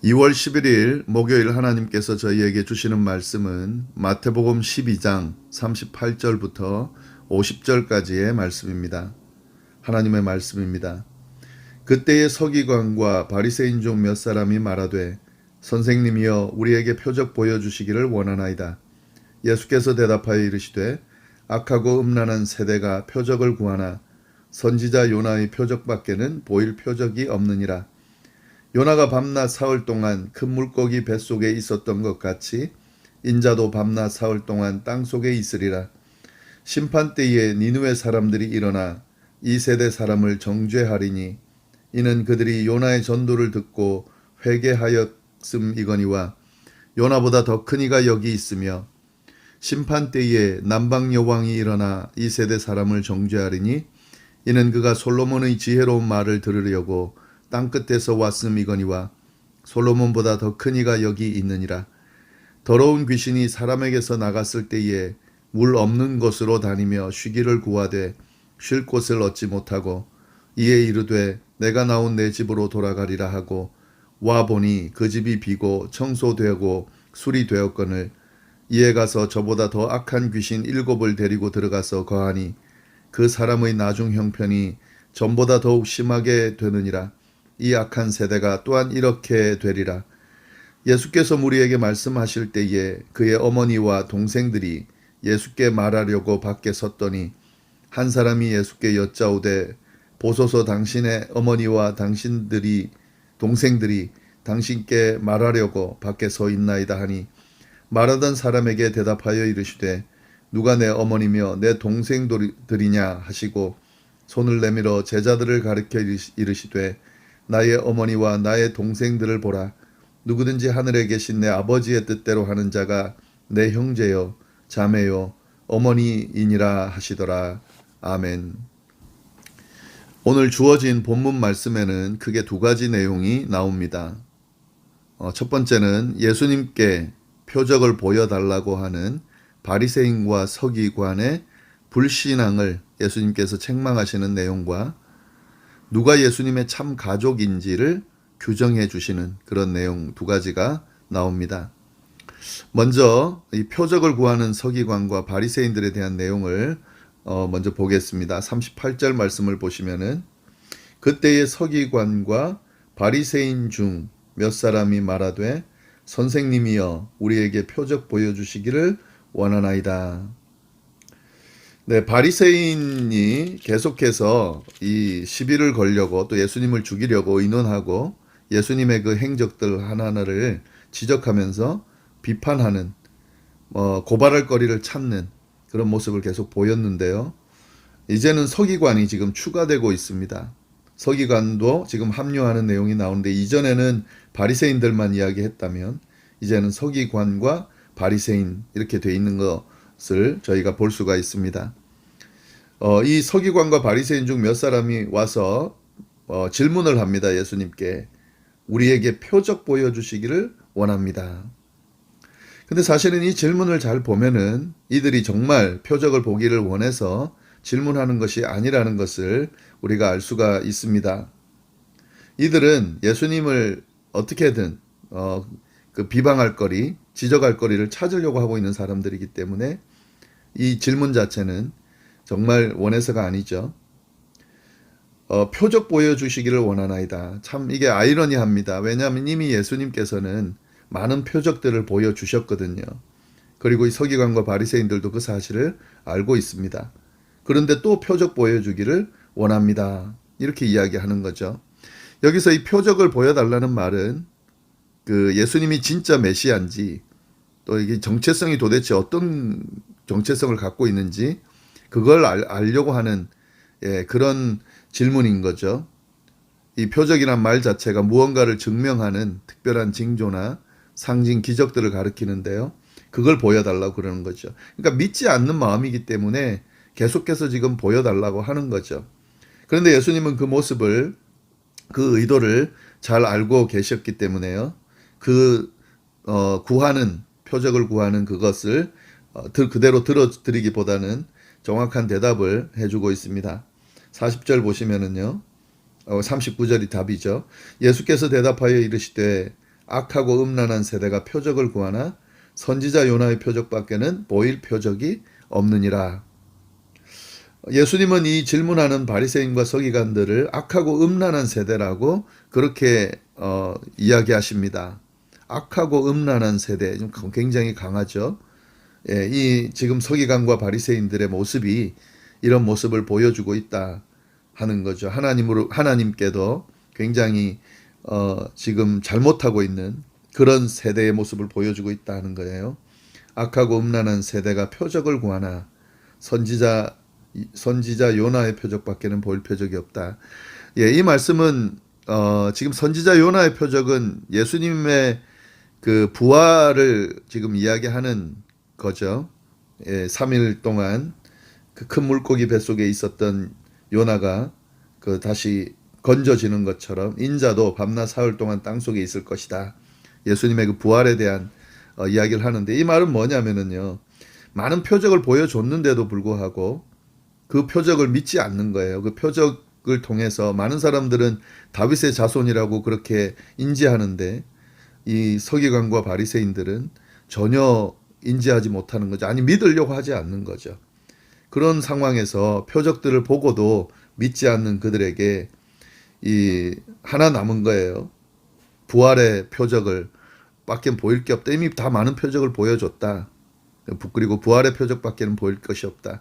2월 11일 목요일 하나님께서 저희에게 주시는 말씀은 마태복음 12장 38절부터 50절까지의 말씀입니다. 하나님의 말씀입니다. 그때의 서기관과 바리새인 중 몇 사람이 말하되 선생님이여 우리에게 표적 보여주시기를 원하나이다. 예수께서 대답하여 이르시되 악하고 음란한 세대가 표적을 구하나 선지자 요나의 표적밖에는 보일 표적이 없느니라. 요나가 밤낮 사흘 동안 큰 물고기 뱃속에 있었던 것 같이 인자도 밤낮 사흘 동안 땅속에 있으리라. 심판때에 니느웨 사람들이 일어나 이 세대 사람을 정죄하리니 이는 그들이 요나의 전도를 듣고 회개하였음이거니와 요나보다 더 큰 이가 여기 있으며 심판때에 남방 여왕이 일어나 이 세대 사람을 정죄하리니 이는 그가 솔로몬의 지혜로운 말을 들으려고 땅끝에서 왔음이거니와 솔로몬보다 더 큰 이가 여기 있느니라. 더러운 귀신이 사람에게서 나갔을 때에 물 없는 곳으로 다니며 쉬기를 구하되 쉴 곳을 얻지 못하고 이에 이르되 내가 나온 내 집으로 돌아가리라 하고 와 보니 그 집이 비고 청소되고 수리되었거늘 이에 가서 저보다 더 악한 귀신 7을 데리고 들어가서 거하니 그 사람의 나중 형편이 전보다 더욱 심하게 되느니라. 이 악한 세대가 또한 이렇게 되리라. 예수께서 무리에게 말씀하실 때에 그의 어머니와 동생들이 예수께 말하려고 밖에 섰더니 한 사람이 예수께 여짜오되 보소서 당신의 어머니와 동생들이 당신께 말하려고 밖에 서 있나이다 하니 말하던 사람에게 대답하여 이르시되 누가 내 어머니며 내 동생들이냐 하시고 손을 내밀어 제자들을 가리켜 이르시되 나의 어머니와 나의 동생들을 보라. 누구든지 하늘에 계신 내 아버지의 뜻대로 하는 자가 내 형제요 자매요 어머니이니라 하시더라. 아멘. 오늘 주어진 본문 말씀에는 크게 두 가지 내용이 나옵니다. 첫 번째는 예수님께 표적을 보여달라고 하는 바리새인과 서기관의 불신앙을 예수님께서 책망하시는 내용과 누가 예수님의 참 가족인지를 규정해 주시는 그런 내용 두 가지가 나옵니다. 먼저 이 표적을 구하는 서기관과 바리새인들에 대한 내용을 먼저 보겠습니다. 38절 말씀을 보시면은 그때의 서기관과 바리새인 중 몇 사람이 말하되 선생님이여 우리에게 표적 보여주시기를 원하나이다. 네, 바리새인이 계속해서 이 시비를 걸려고 또 예수님을 죽이려고 의논하고 예수님의 그 행적들 하나하나를 지적하면서 비판하는 고발할 거리를 찾는 그런 모습을 계속 보였는데요. 이제는 서기관이 지금 추가되고 있습니다. 서기관도 지금 합류하는 내용이 나오는데 이전에는 바리새인들만 이야기했다면 이제는 서기관과 바리새인 이렇게 돼 있는 것을 저희가 볼 수가 있습니다. 이 서기관과 바리새인 중 몇 사람이 와서 질문을 합니다. 예수님께 우리에게 표적 보여주시기를 원합니다. 근데 사실은 이 질문을 잘 보면은 이들이 정말 표적을 보기를 원해서 질문하는 것이 아니라는 것을 우리가 알 수가 있습니다. 이들은 예수님을 어떻게든 그 비방할 거리, 지적할 거리를 찾으려고 하고 있는 사람들이기 때문에 이 질문 자체는 정말 원해서가 아니죠. 표적 보여주시기를 원하나이다. 참 이게 아이러니합니다. 왜냐하면 이미 예수님께서는 많은 표적들을 보여주셨거든요. 그리고 이 서기관과 바리새인들도 그 사실을 알고 있습니다. 그런데 또 표적 보여주기를 원합니다. 이렇게 이야기하는 거죠. 여기서 이 표적을 보여달라는 말은 그 예수님이 진짜 메시아인지 또 이게 정체성이 도대체 어떤 정체성을 갖고 있는지 그걸 알려고 하는 그런 질문인 거죠. 이 표적이란 말 자체가 무언가를 증명하는 특별한 징조나 상징 기적들을 가리키는데요. 그걸 보여달라고 그러는 거죠. 그러니까 믿지 않는 마음이기 때문에 계속해서 지금 보여달라고 하는 거죠. 그런데 예수님은 그 모습을 그 의도를 잘 알고 계셨기 때문에요. 구하는 표적을 구하는 그것을 그대로 들어드리기보다는 정확한 대답을 해주고 있습니다. 40절 보시면은요. 39절이 답이죠. 예수께서 대답하여 이르시되 악하고 음란한 세대가 표적을 구하나 선지자 요나의 표적밖에는 보일 표적이 없느니라. 예수님은 이 질문하는 바리새인과 서기관들을 악하고 음란한 세대라고 그렇게 이야기하십니다. 악하고 음란한 세대, 좀 굉장히 강하죠. 예, 이 지금 서기관과 바리새인들의 모습이 이런 모습을 보여주고 있다 하는 거죠. 하나님께도 굉장히 지금 잘못하고 있는 그런 세대의 모습을 보여주고 있다는 거예요. 악하고 음란한 세대가 표적을 구하나 선지자 요나의 표적밖에는 보일 표적이 없다. 예, 이 말씀은 지금 선지자 요나의 표적은 예수님의 그 부활을 지금 이야기하는 거죠. 예, 3일 동안 그 큰 물고기 뱃속에 있었던 요나가 그 다시 건져지는 것처럼 인자도 밤낮 사흘 동안 땅속에 있을 것이다. 예수님의 그 부활에 대한 이야기를 하는데 이 말은 뭐냐면은요. 많은 표적을 보여줬는데도 불구하고 그 표적을 믿지 않는 거예요. 그 표적을 통해서 많은 사람들은 다윗의 자손이라고 그렇게 인지하는데 이 서기관과 바리새인들은 전혀 인지하지 못하는 거죠. 아니 믿으려고 하지 않는 거죠. 그런 상황에서 표적들을 보고도 믿지 않는 그들에게 이 하나 남은 거예요. 부활의 표적을 밖엔 보일 게 없다. 이미 다 많은 표적을 보여줬다. 그리고 부활의 표적밖에는 보일 것이 없다.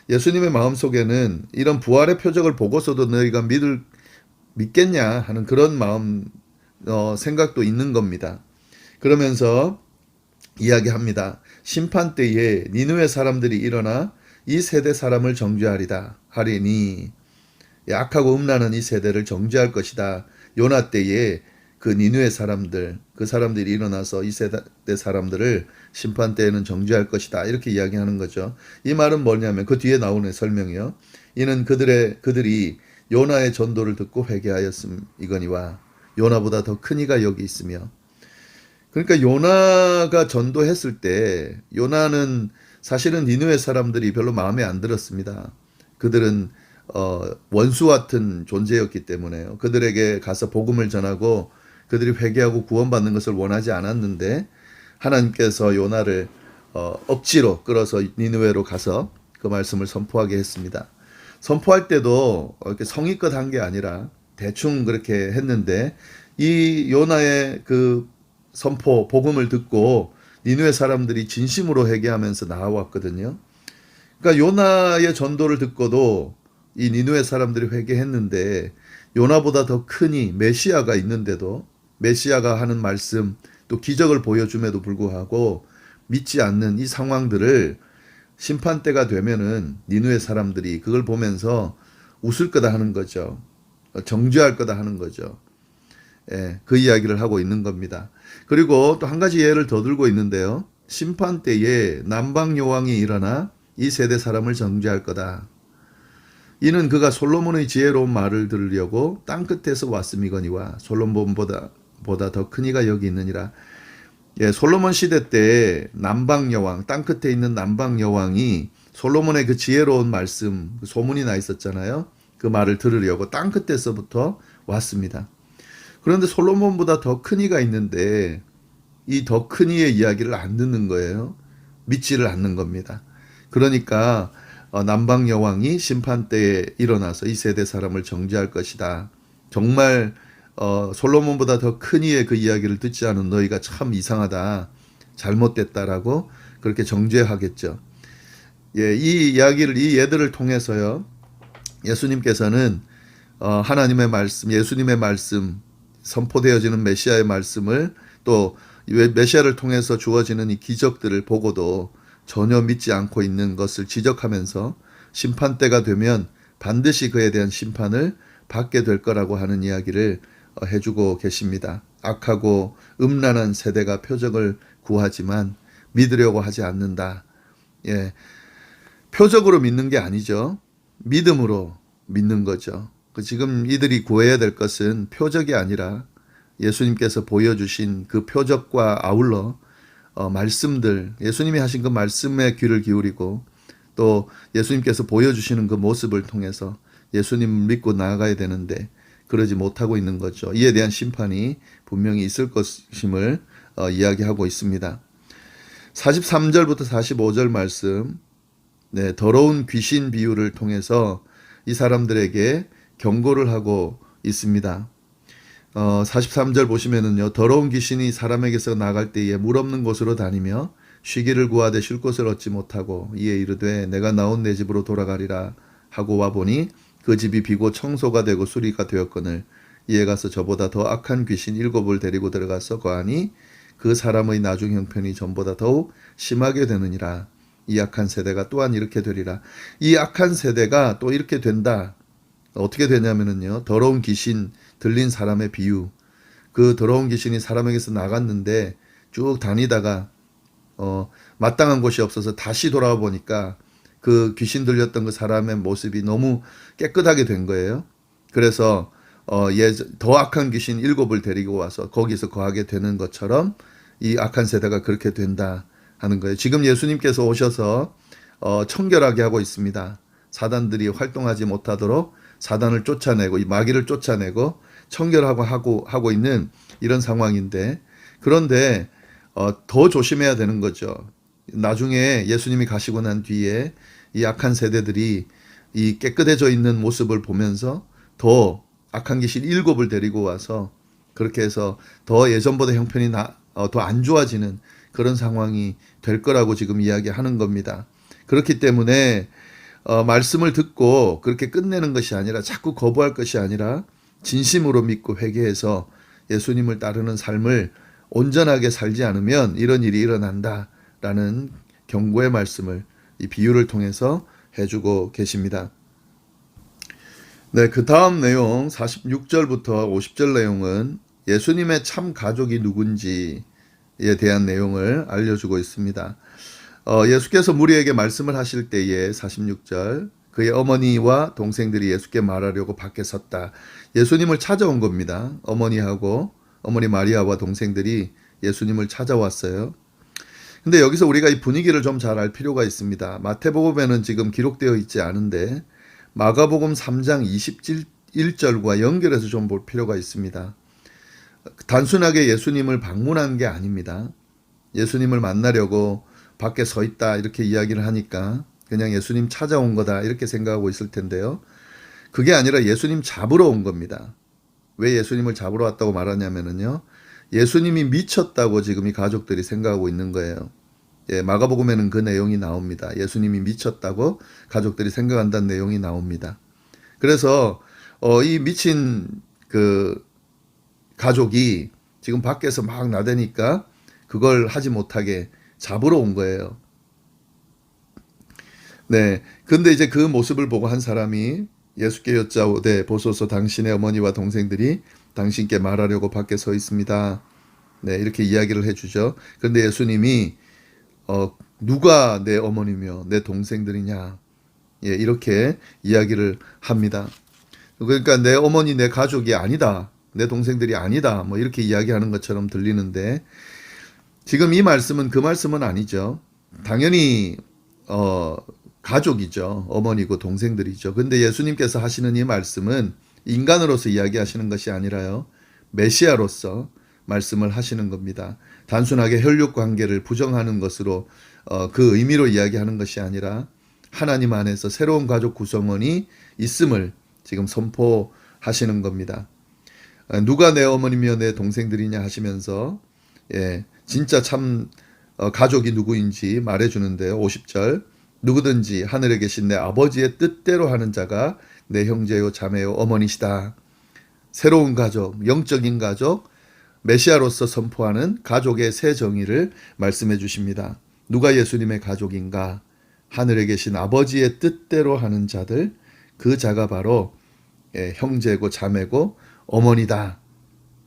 예수님의 마음속에는 이런 부활의 표적을 보고서도 너희가 믿겠냐 하는 그런 마음 생각도 있는 겁니다. 그러면서 이야기합니다. 심판 때에 니느웨 사람들이 일어나 이 세대 사람을 정죄하리다 하리니 악하고 음란한 이 세대를 정죄할 것이다. 요나 때에 그 니느웨 사람들 그 사람들이 일어나서 이 세대 사람들을 심판 때에는 정죄할 것이다. 이렇게 이야기하는 거죠. 이 말은 뭐냐면 그 뒤에 나오는 설명이요. 이는 그들이 요나의 전도를 듣고 회개하였음이거니와 요나보다 더 큰 이가 여기 있으며 그러니까 요나가 전도했을 때 요나는 사실은 니느웨 사람들이 별로 마음에 안 들었습니다. 그들은 원수 같은 존재였기 때문에요. 그들에게 가서 복음을 전하고 그들이 회개하고 구원받는 것을 원하지 않았는데 하나님께서 요나를 억지로 끌어서 니느웨로 가서 그 말씀을 선포하게 했습니다. 선포할 때도 이렇게 성의껏 한 게 아니라 대충 그렇게 했는데 이 요나의 그 선포 복음을 듣고 니느웨 사람들이 진심으로 회개하면서 나와왔거든요. 그러니까 요나의 전도를 듣고도 이 니느웨 사람들이 회개했는데 요나보다 더 크니 메시아가 있는데도 메시아가 하는 말씀 또 기적을 보여줌에도 불구하고 믿지 않는 이 상황들을 심판 때가 되면은 니느웨 사람들이 그걸 보면서 웃을 거다 하는 거죠. 정죄할 거다 하는 거죠. 예, 그 이야기를 하고 있는 겁니다. 그리고 또 한 가지 예를 더 들고 있는데요. 심판 때에 남방 여왕이 일어나 이 세대 사람을 정죄할 거다. 이는 그가 솔로몬의 지혜로운 말을 들으려고 땅 끝에서 왔음이거니와 솔로몬보다 더 큰 이가 여기 있느니라. 예, 솔로몬 시대 때 남방 여왕, 땅 끝에 있는 남방 여왕이 솔로몬의 그 지혜로운 말씀, 그 소문이 나 있었잖아요. 그 말을 들으려고 땅 끝에서부터 왔습니다. 그런데 솔로몬보다 더 큰 이가 있는데 이 더 큰 이의 이야기를 안 듣는 거예요. 믿지를 않는 겁니다. 그러니까 남방 여왕이 심판 때에 일어나서 이 세대 사람을 정죄할 것이다. 정말 솔로몬보다 더 큰 이의 그 이야기를 듣지 않은 너희가 참 이상하다. 잘못됐다라고 그렇게 정죄하겠죠. 예, 이 이야기를 이 예들을 통해서요. 예수님께서는 하나님의 말씀, 예수님의 말씀, 선포되어지는 메시아의 말씀을 또 메시아를 통해서 주어지는 이 기적들을 보고도 전혀 믿지 않고 있는 것을 지적하면서 심판 때가 되면 반드시 그에 대한 심판을 받게 될 거라고 하는 이야기를 해주고 계십니다. 악하고 음란한 세대가 표적을 구하지만 믿으려고 하지 않는다. 예, 표적으로 믿는 게 아니죠. 믿음으로 믿는 거죠. 지금 이들이 구해야 될 것은 표적이 아니라 예수님께서 보여주신 그 표적과 아울러 말씀들, 예수님이 하신 그 말씀에 귀를 기울이고 또 예수님께서 보여주시는 그 모습을 통해서 예수님을 믿고 나아가야 되는데 그러지 못하고 있는 거죠. 이에 대한 심판이 분명히 있을 것임을 이야기하고 있습니다. 43절부터 45절 말씀, 네, 더러운 귀신 비유를 통해서 이 사람들에게 경고를 하고 있습니다. 43절 보시면은요, 더러운 귀신이 사람에게서 나갈 때에 물 없는 곳으로 다니며 쉬기를 구하되 쉴 곳을 얻지 못하고 이에 이르되 내가 나온 내 집으로 돌아가리라 하고 와보니 그 집이 비고 청소가 되고 수리가 되었거늘 이에 가서 저보다 더 악한 귀신 7을 데리고 들어가서 거하니 그 사람의 나중 형편이 전보다 더욱 심하게 되느니라. 이 악한 세대가 또한 이렇게 되리라. 이 악한 세대가 또 이렇게 된다. 어떻게 되냐면은요, 더러운 귀신 들린 사람의 비유. 그 더러운 귀신이 사람에게서 나갔는데 쭉 다니다가 마땅한 곳이 없어서 다시 돌아와 보니까 그 귀신 들렸던 그 사람의 모습이 너무 깨끗하게 된 거예요. 그래서 더 악한 귀신 7을 데리고 와서 거기서 거하게 되는 것처럼 이 악한 세대가 그렇게 된다 하는 거예요. 지금 예수님께서 오셔서 청결하게 하고 있습니다. 사단들이 활동하지 못하도록 사단을 쫓아내고 이 마귀를 쫓아내고 청결하고 하고 있는 이런 상황인데, 그런데 더 조심해야 되는 거죠. 나중에 예수님이 가시고 난 뒤에 이 악한 세대들이 이 깨끗해져 있는 모습을 보면서 더 악한 귀신 7을 데리고 와서 그렇게 해서 더 예전보다 형편이 더 안 좋아지는 그런 상황이 될 거라고 지금 이야기하는 겁니다. 그렇기 때문에 말씀을 듣고 그렇게 끝내는 것이 아니라, 자꾸 거부할 것이 아니라 진심으로 믿고 회개해서 예수님을 따르는 삶을 온전하게 살지 않으면 이런 일이 일어난다라는 경고의 말씀을 이 비유를 통해서 해주고 계십니다. 네, 그 다음 내용 46절부터 50절 내용은 예수님의 참 가족이 누군지에 대한 내용을 알려주고 있습니다. 예수께서 무리에게 말씀을 하실 때에 46절, 그의 어머니와 동생들이 예수께 말하려고 밖에 섰다. 예수님을 찾아온 겁니다. 어머니 마리아와 동생들이 예수님을 찾아왔어요. 근데 여기서 우리가 이 분위기를 좀 잘 알 필요가 있습니다. 마태복음에는 지금 기록되어 있지 않은데 마가복음 3장 21절과 연결해서 좀 볼 필요가 있습니다. 단순하게 예수님을 방문한 게 아닙니다. 예수님을 만나려고 밖에 서 있다 이렇게 이야기를 하니까 그냥 예수님 찾아온 거다 이렇게 생각하고 있을 텐데요. 그게 아니라 예수님 잡으러 온 겁니다. 왜 예수님을 잡으러 왔다고 말하냐면요, 예수님이 미쳤다고 지금 이 가족들이 생각하고 있는 거예요. 마가복음에는 그 내용이 나옵니다. 예수님이 미쳤다고 가족들이 생각한다는 내용이 나옵니다. 그래서 이 미친 그 가족이 지금 밖에서 막 나대니까 그걸 하지 못하게 잡으러 온 거예요. 네. 근데 이제 그 모습을 보고 한 사람이 예수께 여짜오되 보소서 당신의 어머니와 동생들이 당신께 말하려고 밖에 서 있습니다. 네, 이렇게 이야기를 해주죠. 그런데 예수님이 누가 내 어머니며 내 동생들이냐, 이렇게 이야기를 합니다. 그러니까 내 어머니 내 가족이 아니다, 내 동생들이 아니다, 뭐 이렇게 이야기하는 것처럼 들리는데, 지금 이 말씀은 그 말씀은 아니죠. 당연히 가족이죠. 어머니고 동생들이죠. 근데 예수님께서 하시는 이 말씀은 인간으로서 이야기하시는 것이 아니라요, 메시아로서 말씀을 하시는 겁니다. 단순하게 혈육 관계를 부정하는 것으로 그 의미로 이야기하는 것이 아니라 하나님 안에서 새로운 가족 구성원이 있음을 지금 선포하시는 겁니다. 누가 내 어머니며 내 동생들이냐 하시면서 진짜 참 가족이 누구인지 말해주는데요. 50절, 누구든지 하늘에 계신 내 아버지의 뜻대로 하는 자가 내 형제요 자매요 어머니시다. 새로운 가족, 영적인 가족, 메시아로서 선포하는 가족의 새 정의를 말씀해 주십니다. 누가 예수님의 가족인가? 하늘에 계신 아버지의 뜻대로 하는 자들, 그 자가 바로 형제고 자매고 어머니다.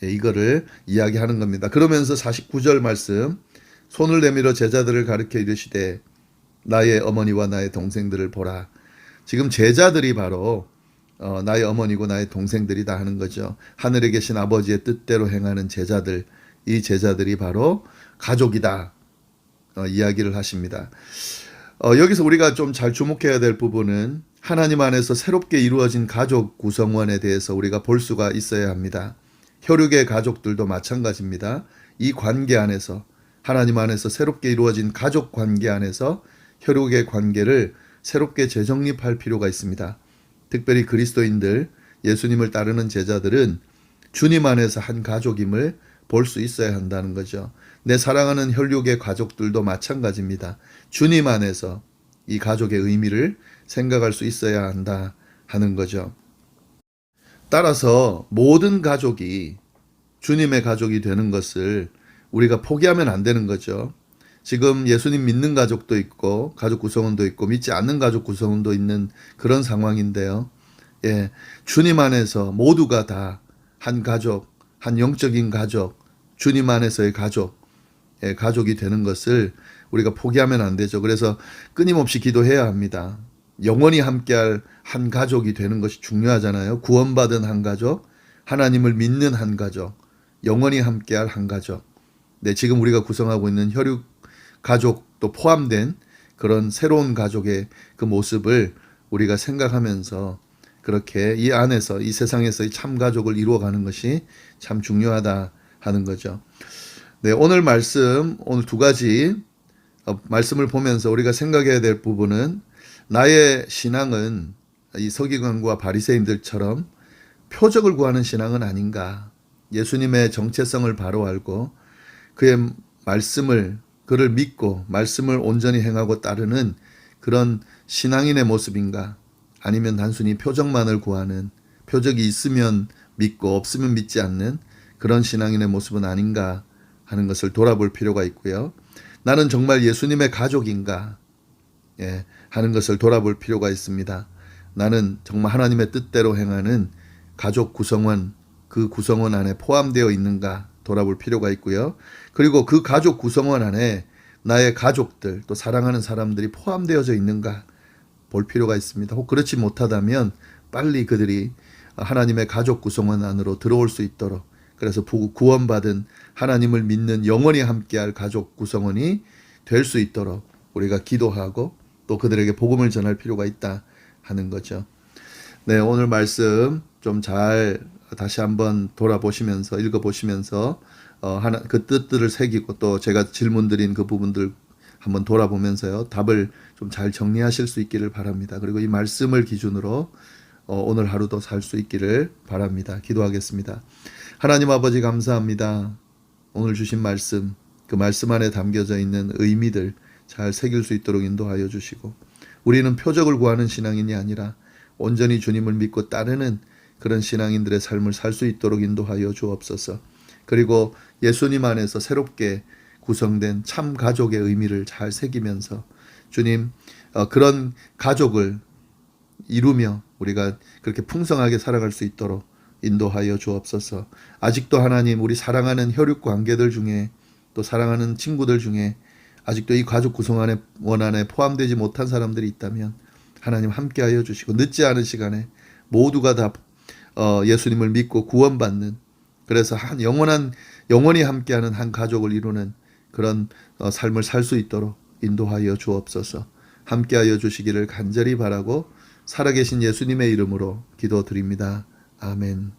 이거를 이야기하는 겁니다. 그러면서 49절 말씀, 손을 내밀어 제자들을 가르쳐 이르시되 나의 어머니와 나의 동생들을 보라. 지금 제자들이 바로 나의 어머니고 나의 동생들이다 하는 거죠. 하늘에 계신 아버지의 뜻대로 행하는 제자들, 이 제자들이 바로 가족이다 이야기를 하십니다. 여기서 우리가 좀 잘 주목해야 될 부분은 하나님 안에서 새롭게 이루어진 가족 구성원에 대해서 우리가 볼 수가 있어야 합니다. 혈육의 가족들도 마찬가지입니다. 이 관계 안에서 하나님 안에서 새롭게 이루어진 가족 관계 안에서 혈육의 관계를 새롭게 재정립할 필요가 있습니다. 특별히 그리스도인들, 예수님을 따르는 제자들은 주님 안에서 한 가족임을 볼 수 있어야 한다는 거죠. 내 사랑하는 혈육의 가족들도 마찬가지입니다. 주님 안에서 이 가족의 의미를 생각할 수 있어야 한다 하는 거죠. 따라서 모든 가족이 주님의 가족이 되는 것을 우리가 포기하면 안 되는 거죠. 지금 예수님 믿는 가족도 있고 가족 구성원도 있고 믿지 않는 가족 구성원도 있는 그런 상황인데요. 예, 주님 안에서 모두가 다 한 가족, 한 영적인 가족, 주님 안에서의 가족, 예, 가족이 되는 것을 우리가 포기하면 안 되죠. 그래서 끊임없이 기도해야 합니다. 영원히 함께할 한 가족이 되는 것이 중요하잖아요. 구원받은 한 가족, 하나님을 믿는 한 가족, 영원히 함께할 한 가족. 네, 지금 우리가 구성하고 있는 혈육 가족도 포함된 그런 새로운 가족의 그 모습을 우리가 생각하면서 그렇게 이 안에서 이 세상에서의 참 가족을 이루어가는 것이 참 중요하다 하는 거죠. 네, 오늘 말씀, 오늘 두 가지 말씀을 보면서 우리가 생각해야 될 부분은 나의 신앙은 이 서기관과 바리새인들처럼 표적을 구하는 신앙은 아닌가. 예수님의 정체성을 바로 알고 그의 말씀을 그를 믿고 말씀을 온전히 행하고 따르는 그런 신앙인의 모습인가? 아니면 단순히 표적만을 구하는, 표적이 있으면 믿고 없으면 믿지 않는 그런 신앙인의 모습은 아닌가 하는 것을 돌아볼 필요가 있고요. 나는 정말 예수님의 가족인가? 예, 하는 것을 돌아볼 필요가 있습니다. 나는 정말 하나님의 뜻대로 행하는 가족 구성원, 그 구성원 안에 포함되어 있는가 돌아볼 필요가 있고요. 그리고 그 가족 구성원 안에 나의 가족들, 또 사랑하는 사람들이 포함되어져 있는가 볼 필요가 있습니다. 혹 그렇지 못하다면 빨리 그들이 하나님의 가족 구성원 안으로 들어올 수 있도록, 그래서 구원받은 하나님을 믿는 영원히 함께할 가족 구성원이 될 수 있도록 우리가 기도하고 또 그들에게 복음을 전할 필요가 있다 하는 거죠. 네, 오늘 말씀 좀 잘 다시 한번 돌아보시면서 읽어보시면서 그 뜻들을 새기고 또 제가 질문 드린 그 부분들 한번 돌아보면서요, 답을 좀 잘 정리하실 수 있기를 바랍니다. 그리고 이 말씀을 기준으로 오늘 하루도 살 수 있기를 바랍니다. 기도하겠습니다. 하나님 아버지 감사합니다. 오늘 주신 말씀, 그 말씀 안에 담겨져 있는 의미들 잘 새길 수 있도록 인도하여 주시고, 우리는 표적을 구하는 신앙인이 아니라 온전히 주님을 믿고 따르는 그런 신앙인들의 삶을 살 수 있도록 인도하여 주옵소서. 그리고 예수님 안에서 새롭게 구성된 참 가족의 의미를 잘 새기면서 주님, 그런 가족을 이루며 우리가 그렇게 풍성하게 살아갈 수 있도록 인도하여 주옵소서. 아직도 하나님, 우리 사랑하는 혈육 관계들 중에 또 사랑하는 친구들 중에 아직도 이 가족 구성원의 원안에 포함되지 못한 사람들이 있다면 하나님 함께하여 주시고, 늦지 않은 시간에 모두가 다 예수님을 믿고 구원받는, 그래서 영원히 함께하는 한 가족을 이루는 그런 삶을 살 수 있도록 인도하여 주옵소서. 함께하여 주시기를 간절히 바라고 살아계신 예수님의 이름으로 기도드립니다. 아멘.